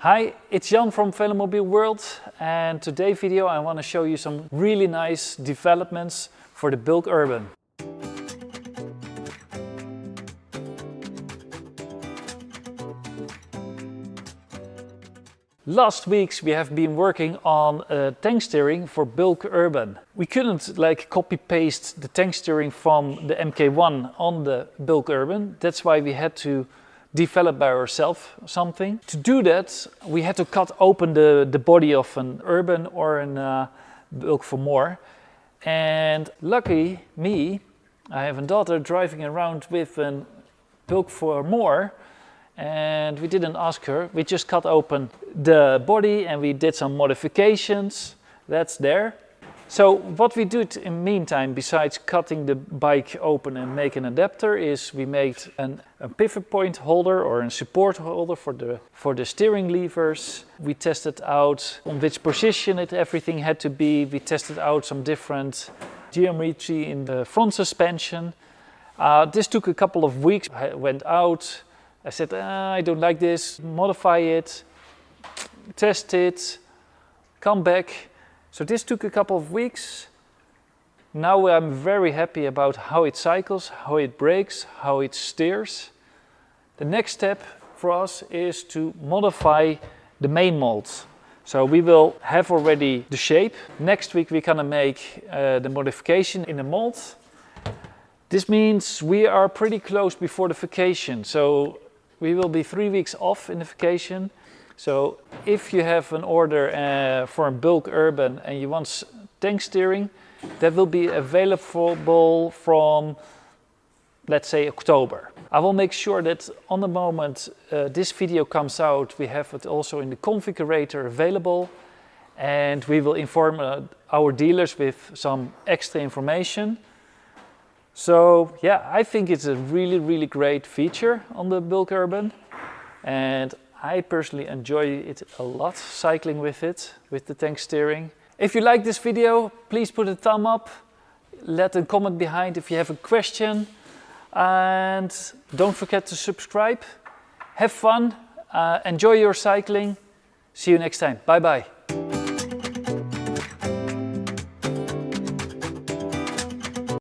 Hi, it's Jan from Velomobile World, and today's video I want to show you some really nice developments for the Bülk Urban. Last weeks we have been working on tank steering for Bülk Urban. We couldn't copy paste the tank steering from the MK1 on the Bülk Urban. That's why we had to develop by ourselves something. To do that, we had to cut open the body of an Urban or an Bülk for more. And lucky me, I have a daughter driving around with a Bülk for more, and we didn't ask her. We just cut open the body and we did some modifications. That's there. So what we did in the meantime, besides cutting the bike open and make an adapter, is we made a pivot point holder or a support holder for the steering levers. We tested out on which position everything had to be. We tested out some different geometry in the front suspension. This took a couple of weeks. I went out. I said, I don't like this. Modify it, test it, come back. So this took a couple of weeks. Now I'm very happy about how it cycles, how it brakes, how it steers. The next step for us is to modify the main mold. So we will have already the shape. Next week we're gonna make the modification in the mold. This means we are pretty close before the vacation. So we will be 3 weeks off in the vacation. So if you have an order for a Bülk Urban and you want tank steering, that will be available from, let's say, October. I will make sure that on the moment this video comes out, we have it also in the configurator available, and we will inform our dealers with some extra information. So yeah, I think it's a really great feature on the Bülk Urban, and I personally enjoy it a lot, cycling with it, with the tank steering. If you like this video, please put a thumb up, let a comment behind if you have a question, and don't forget to subscribe. Have fun, enjoy your cycling. See you next time. Bye bye.